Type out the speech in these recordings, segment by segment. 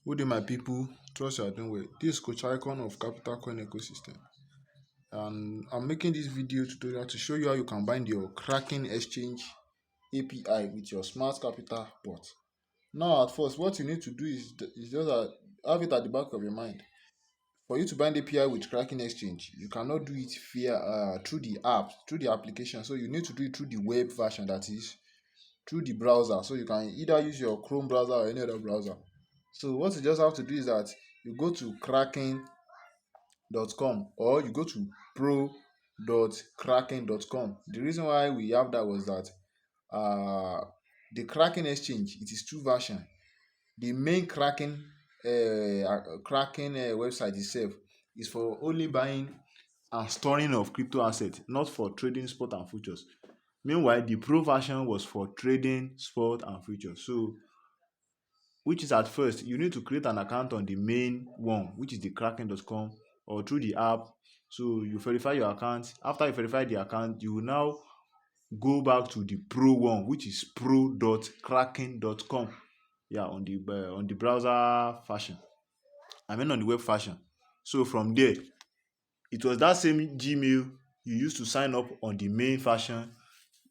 Good day, my people. Trust you are doing well. This is Coach Icon of Capital Coin Ecosystem, and I'm making this video tutorial to show you how you can bind your Kraken Exchange API with your Smart Capital Bot. Now, at first, what you need to do is just have it at the back of your mind. For you to bind API with Kraken Exchange, you cannot do it via through the app, through the application. So you need to do it through the web version, that is through the browser. So you can either use your Chrome browser or any other browser. So what you just have to do is that you go to kraken.com or you go to pro.kraken.com. The reason why we have that was that the Kraken Exchange, it is two versions. The main Kraken website itself is for only buying and storing of crypto assets, not for trading spot and futures. Meanwhile, the pro version was for trading spot and futures. So which is at first you need to create an account on the main one, which is the kraken.com, or through the app. So you verify your account. After you verify the account, you will now go back to the pro one, which is pro.kraken.com. Yeah, on the browser fashion, on the web fashion. So from there, it was that same Gmail you used to sign up on the main fashion.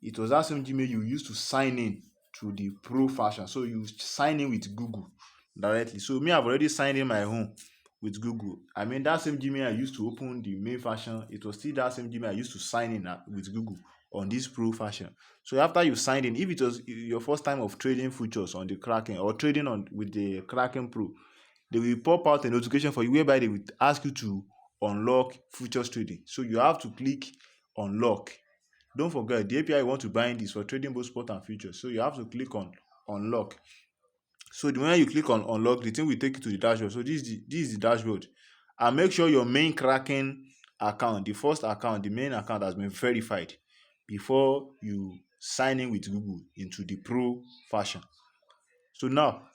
It was that same Gmail you used to sign in to the pro fashion. So you sign in with Google directly. So me, I've already signed in my own with Google. That same Gmail I used to open the main fashion, it was still that same Gmail I used to sign in with Google on this pro fashion. So after you signed in, if it was your first time of trading futures on the Kraken or trading on with the Kraken Pro, they will pop out a notification for you whereby they will ask you to unlock futures trading. So you have to click unlock. Don't forget, the API you want to bind is for trading both spot and futures. So you have to click on unlock. So the moment you click on unlock, the thing will take you to the dashboard. So this is the dashboard. And make sure your main Kraken account, the first account, the main account has been verified before you sign in with Google into the pro fashion. So now,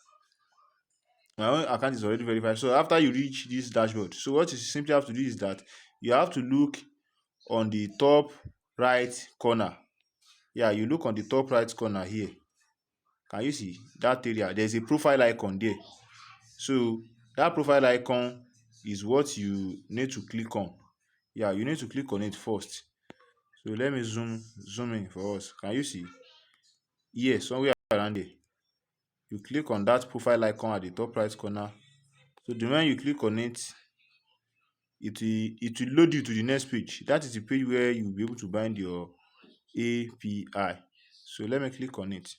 my own account is already verified. So after you reach this dashboard, so what you simply have to do is that you have to look on the top right corner. Yeah, you look on the top right corner here. Can you see that area? There's a profile icon there. So that profile icon is what you need to click on. Yeah, you need to click on it first. So let me zoom in for us. Can you see? Yes, somewhere around there. You click on that profile icon at the top right corner. So the moment you click on it, it will load you to the next page. That is the page where you'll be able to bind your API. So let me click on it.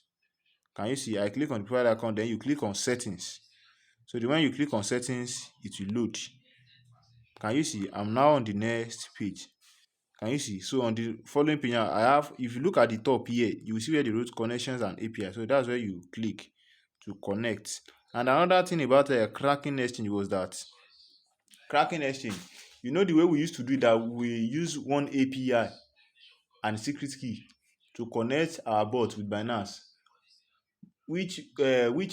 Can you see? I click on the profile icon, then you click on settings. So the when you click on settings, it will load. Can you see? I'm now on the next page. Can you see? So on the following page, I have, if you look at the top here, you will see where they wrote connections and API. So that's where you click to connect. And another thing about Kraken Exchange was that Kraken Exchange, the way we used to do it, that we use one API and secret key to connect our bot with Binance, which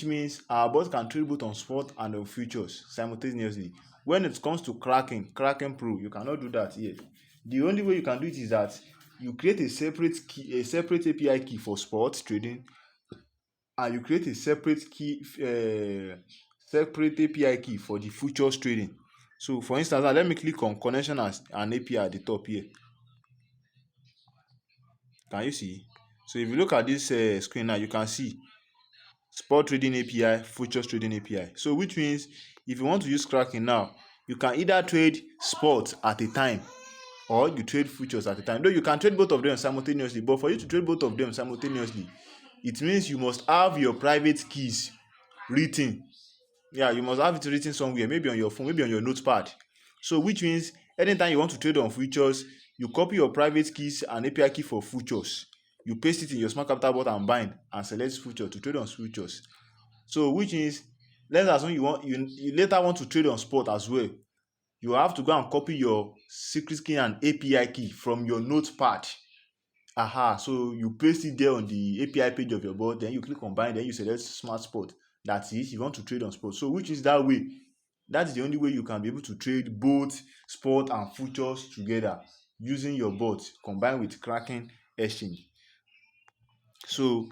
means our bot can trade both on spot and on futures simultaneously. When it comes to Kraken Pro, you cannot do that here. The only way you can do it is that you create a separate API key for spot trading, and you create a separate API key for the futures trading. So for instance, now let me click on connection as an API at the top here. Can you see? So if you look at this screen now, you can see spot trading API, futures trading API. So which means if you want to use Kraken now, you can either trade spot at a time or you trade futures at a time. Though you can trade both of them simultaneously, but for you to trade both of them simultaneously, it means you must have your private keys written. Yeah, you must have it written somewhere, maybe on your phone, maybe on your notepad. So which means anytime you want to trade on futures, you copy your private keys and API key for futures. You paste it in your Smart Capital Bot and bind and select futures to trade on futures. So which means, let's assume you later want to trade on spot as well. You have to go and copy your secret key and API key from your notepad. So you paste it there on the API page of your bot, then you click on bind, then you select smart spot. That is, you want to trade on spot. So which is that way. That is the only way you can be able to trade both spot and futures together using your bot combined with Kraken Exchange. So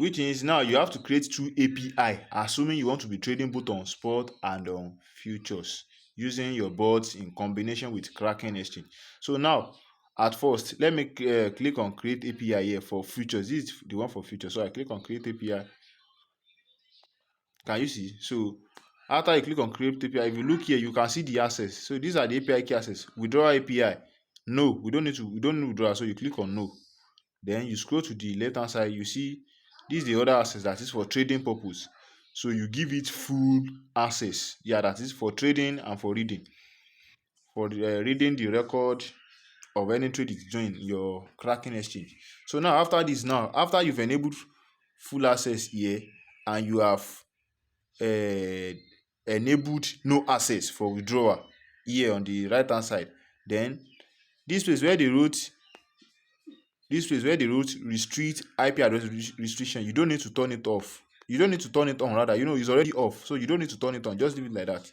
which is now you have to create two API, assuming you want to be trading both on spot and on futures using your bots in combination with Kraken Exchange. So now, at first, let me click on create API here for futures. This is the one for futures. So I click on create API. Can you see? So after you click on create API, if you look here, you can see the access. So these are the API key access. Withdraw API. No, we don't need withdraw. So you click on no. Then you scroll to the left hand side, you see this is the other access that is for trading purpose. So you give it full access. Yeah, that is for trading and for reading. For reading the record of any trade is doing your Kraken exchange. So now after this, after you've enabled full access here and you have uh, enabled no access for withdrawal here on the right hand side, then this place where they wrote restrict IP address restriction, you don't need to turn it off. You don't need to turn it on, rather, it's already off, so you don't need to turn it on. Just leave it like that.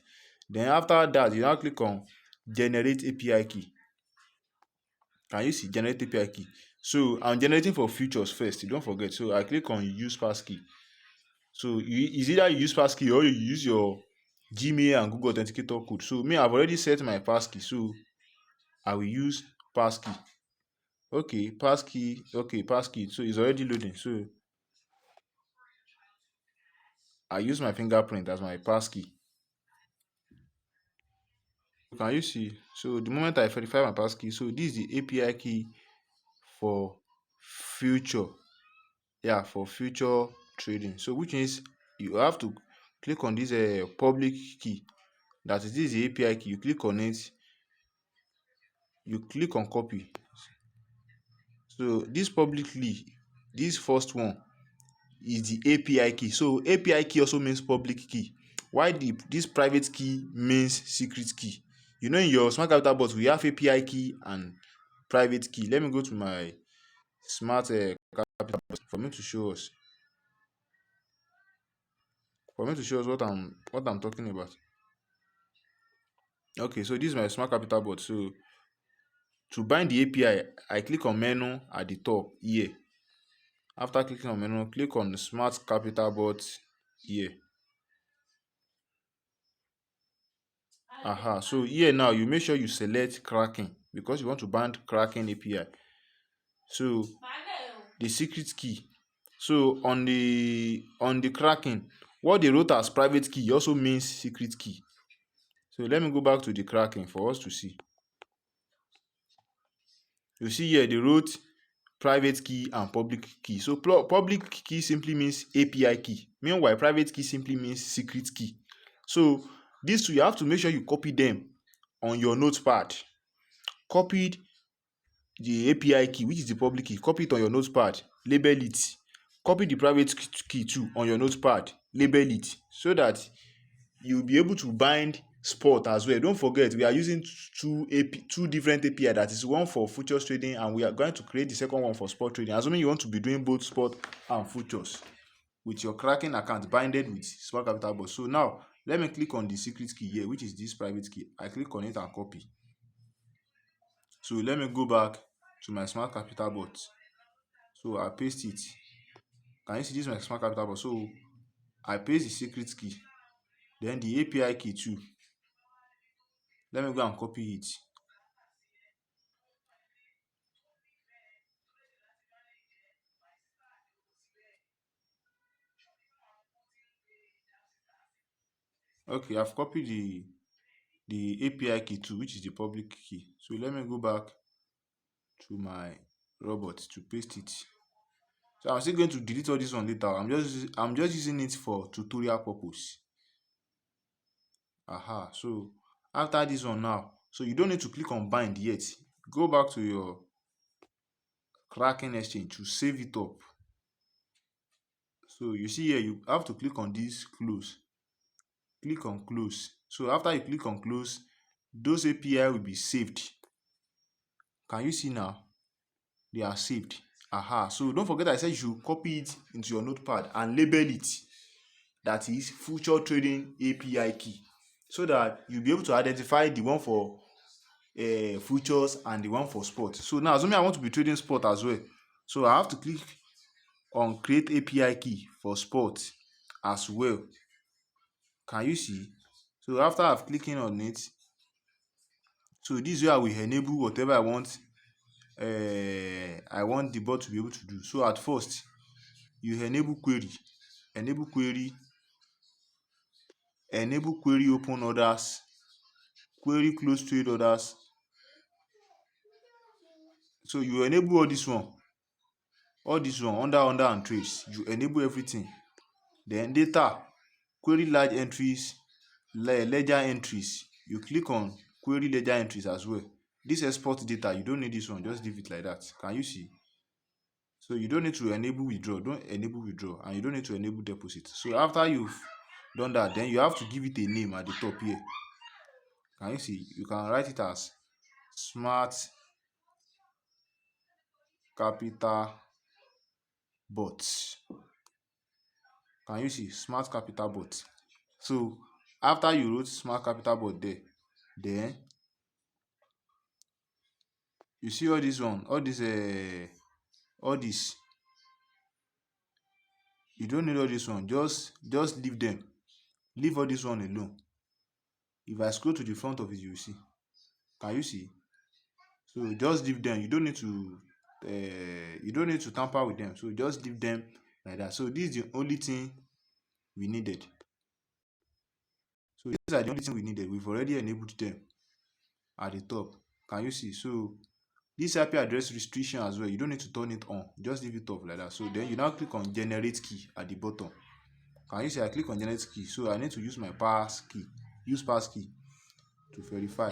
Then after that, you now click on generate API key. Can you see generate API key? So I'm generating for futures first, you don't forget. So I click on use passkey. So it's either you use passkey or you use your Gmail and Google Authenticator code. So me, I've already set my passkey, so I will use passkey. Okay, passkey. Okay, passkey. So it's already loading. So I use my fingerprint as my passkey. Can you see? So the moment I verify my passkey, so this is the API key for future. Yeah, for future trading. So which means you have to click on this public key. That is, this is the API key. You click on it. You click on copy. So this publicly, this first one is the API key. So API key also means public key. Why this private key means secret key. In your smart capital bot, we have API key and private key. Let me go to my smart capital bot for me to show us. What I'm talking about. Okay, so this is my smart capital bot. So to bind the API, I click on menu at the top here. After clicking on menu, click on the smart capital bot here. So here now you make sure you select Kraken because you want to bind Kraken API. So the secret key. So on the Kraken, what they wrote as private key also means secret key. So let me go back to the Kraken for us to see. You see here they wrote private key and public key. So public key simply means API key. Meanwhile, private key simply means secret key. So these two, you have to make sure you copy them on your notepad. Copied the API key, which is the public key, copy it on your notepad, label it. Copy the private key too on your notepad, label it, so that you'll be able to bind spot as well. Don't forget, we are using two different API. That is one for futures trading, and we are going to create the second one for spot trading. Assuming you want to be doing both spot and futures with your Kraken account binded with Smart Capital Bot. So now let me click on the secret key here, which is this private key. I click on it and copy. So let me go back to my Smart Capital Bot. So I paste it. Can you see this is my Smart Capital Bot? So I paste the secret key, then the API key too. Let me go and copy it. Okay, I've copied the API key too, which is the public key. So let me go back to my robot to paste it. So I'm still going to delete all this one later. I'm just using it for tutorial purpose. So after this one now, so you don't need to click on bind yet. Go back to your Kraken Exchange to save it up. So you see here, you have to click on this close. Click on close. So after you click on close, those API will be saved. Can you see now? They are saved. So don't forget I said you should copy it into your notepad and label it. That is future trading API key. So that you'll be able to identify the one for futures and the one for spot. So now assuming I want to be trading spot as well. So I have to click on create API key for spot as well. Can you see? So after I've clicking on it, so this is where I will enable whatever I want the bot to be able to do. So at first, you enable query, enable query open orders, query close trade orders. So you enable all this one under and trades. You enable everything. Then data, query large entries, ledger entries. You click on query ledger entries as well. This export data, you don't need this one, just leave it like that. Can you see? So you don't need to enable withdraw, don't enable withdraw, and you don't need to enable deposit. So after you've done that, then you have to give it a name at the top here. Can you see? You can write it as Smart Capital Bot. Can you see? Smart Capital Bot. So after you wrote Smart Capital Bot there, then you see all this one, all this. You don't need all this one. Just leave them. Leave all this one alone. If I scroll to the front of it, you will see. Can you see? So just leave them. You don't need to tamper with them. So just leave them like that. So this is the only thing we needed. So these are the only thing we needed. We've already enabled them at the top. Can you see? So this IP address restriction as well, you don't need to turn it on. Just leave it off like that. So then you now click on generate key at the bottom. Can you see? I click on generate key. So I need to use my pass key. Use pass key to verify.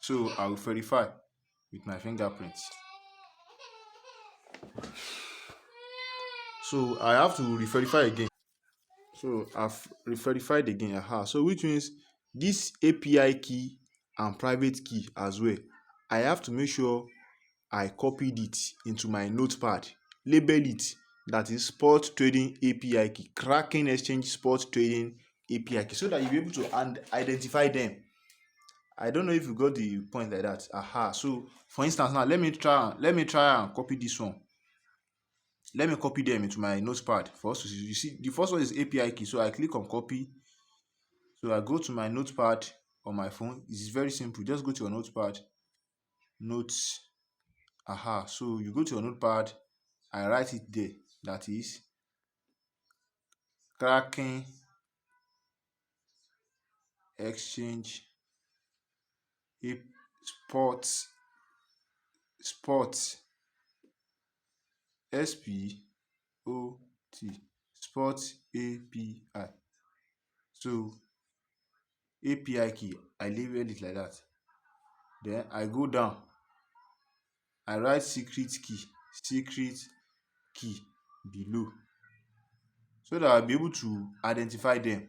So I will verify with my fingerprint. So I have to re-verify again. So I've re-verified again. So which means this API key and private key as well, I have to make sure I copied it into my notepad, label it, that is spot trading API key, Kraken Exchange spot trading API key, so that you'll be able to identify them. I don't know if you got the point like that. So for instance, now let me try and copy this one. Let me copy them into my notepad for us to see. You see, the first one is API key. So I click on copy. So I go to my notepad on my phone. It's very simple. Just go to your notepad, notes. So you go to your notepad. I write it there. That is Kraken Exchange Sports SPOT Sports API. So API key, I label it like that. Then I go down. I write secret key below, so that I'll be able to identify them.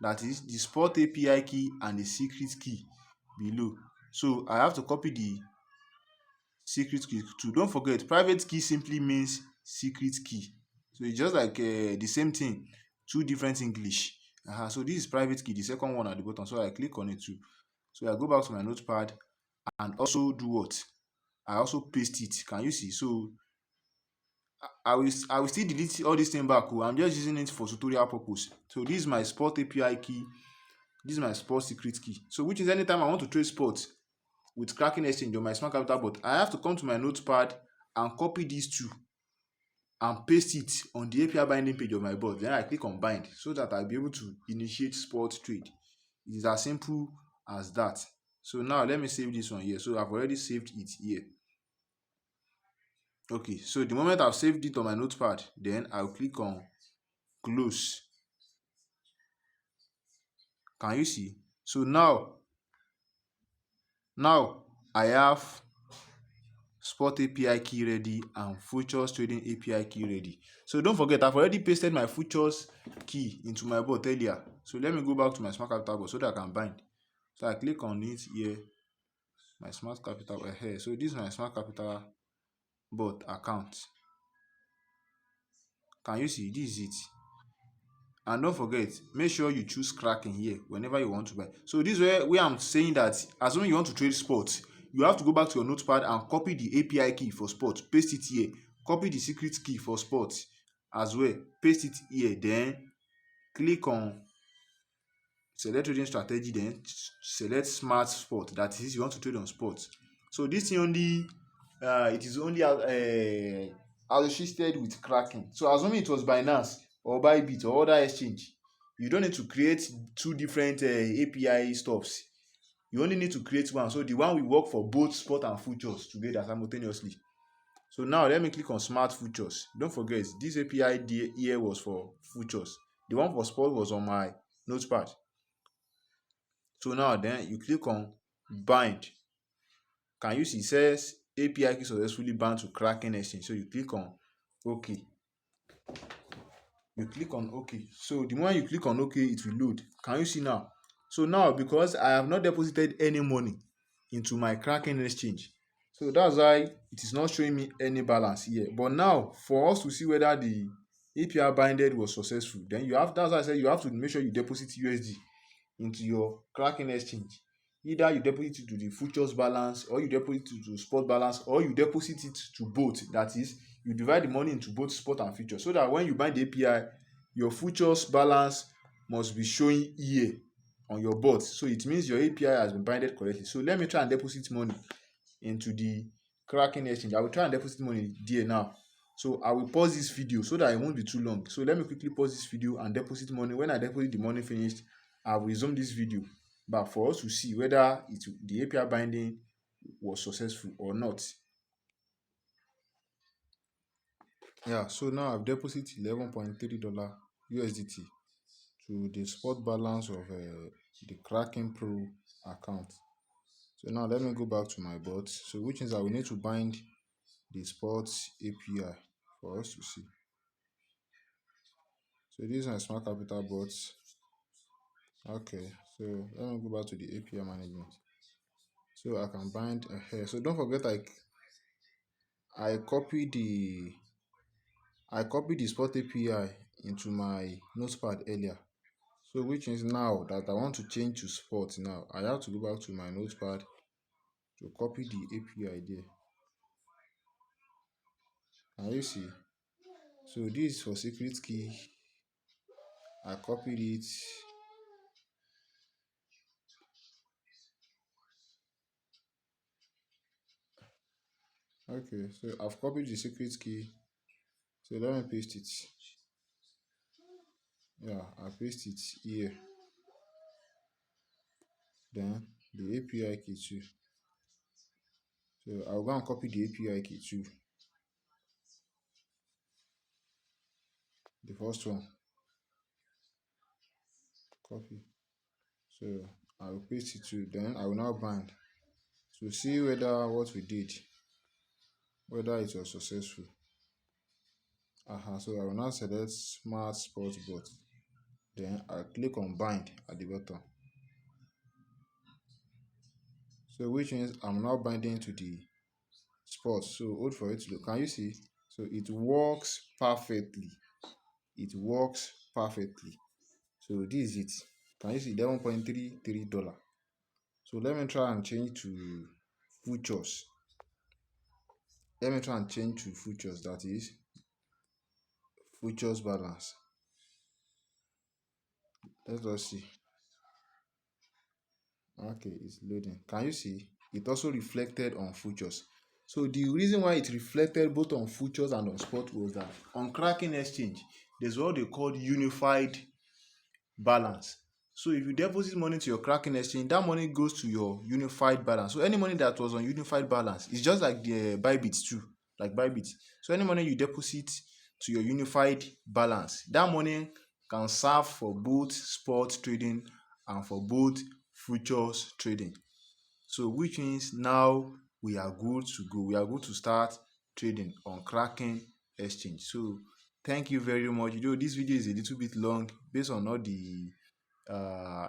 That is the spot API key and the secret key below. So I have to copy the secret key too. Don't forget, private key simply means secret key. So it's just like the same thing, two different English. So this is private key, the second one at the bottom. So I click on it too. So I go back to my notepad and also do what? I also paste it. Can you see? So I will still delete all this thing back. I'm just using it for tutorial purpose. So this is my spot API key. This is my spot secret key. So which is anytime I want to trade spot with Kraken Exchange or my Smart Capital Bot, I have to come to my notepad and copy these two and paste it on the API binding page of my bot. Then I click on bind so that I'll be able to initiate spot trade. It is as simple as that. So now let me save this one here. So I've already saved it here. Okay, so the moment I've saved it on my notepad, then I'll click on close. Can you see? So now I have spot API key ready and futures trading API key ready. So don't forget, I've already pasted my futures key into my bot earlier. So let me go back to my Smart Capital Bot so that I can bind. So I click on it here, my Smart Capital here. So this is my Smart Capital Bot account. Can you see? This is it. And don't forget, make sure you choose Kraken here whenever you want to buy. So this is where I'm saying that as long as you want to trade spot, you have to go back to your notepad and copy the API key for spot, paste it here. Copy the secret key for spot as well, paste it here. Then click on select trading strategy, then select smart spot. That is, you want to trade on spot. So this thing only it is only associated with Kraken. So assuming it was Binance or Bybit or other exchange, you don't need to create two different API stuffs. You only need to create one. So the one will work for both spot and futures together simultaneously. So now let me click on smart futures. Don't forget, this API here was for futures. The one for spot was on my notepad. So now then you click on bind. Can you see it says API key successfully bound to Kraken Exchange? So you click on OK. You click on OK. So the moment you click on OK, it will load. Can you see now? So now, because I have not deposited any money into my Kraken Exchange, so that's why it is not showing me any balance here. But now, for us to see whether the API binded was successful, then you have, that's why I said you have to make sure you deposit USD into your Kraken Exchange. Either you deposit it to the futures balance, or you deposit it to spot balance, or you deposit it to both. That is, you divide the money into both spot and futures, so that when you bind the API, your futures balance must be showing here on your bot. So it means your API has been binded correctly. So let me try and deposit money into the Kraken Exchange. I will try and deposit money there now. So I will pause this video so that it won't be too long. So let me quickly pause this video and deposit money. When I deposit the money finished, I will resume this video back for us to see whether the API binding was successful or not. Yeah, so now I've deposited $11.3 USDT to the spot balance of the Kraken Pro account. So now let me go back to my bot. So which means I will need to bind the spot API for us to see. So this is my Smart Capital Bot. Okay, so let me go back to the API management. So I can bind here. So don't forget, I copied the spot API into my notepad earlier. So which means now that I want to change to spot, now I have to go back to my notepad to copy the API there. Can you see? So this is for secret key. I copied it. Okay, so I've copied the secret key. So let me paste it. Yeah, I paste it here. Then the API key too. So I'll go and copy the API key too. The first one. Copy. So I will paste it too. Then I will now bind to see whether what we did, whether it was successful. So I will now select Smart Spot Bot. Then I click on bind at the bottom. So which means I'm now binding to the spot. So hold for it to look. Can you see? So it works perfectly. It works perfectly. So this is it. Can you see $11.33? So let me try and change to futures. Let me try and change to futures, that is futures balance. Let us see. Okay, it's loading. Can you see? It also reflected on futures. So the reason why it reflected both on futures and on spot was that on Kraken Exchange, there's what they call unified balance. So if you deposit money to your Kraken Exchange, that money goes to your unified balance. So any money that was on unified balance is just like the Bybit too, like Bybit. So any money you deposit to your unified balance, that money can serve for both spot trading and for both futures trading. So which means now we are good to go. We are good to start trading on Kraken Exchange. So thank you very much. This video is a little bit long based on all the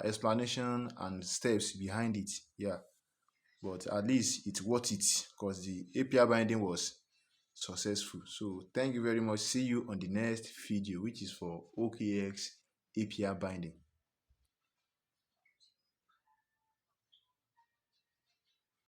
explanation and steps behind it. Yeah, but at least it's worth it because the API binding was successful. So thank you very much. See you on the next video, which is for OKX API binding.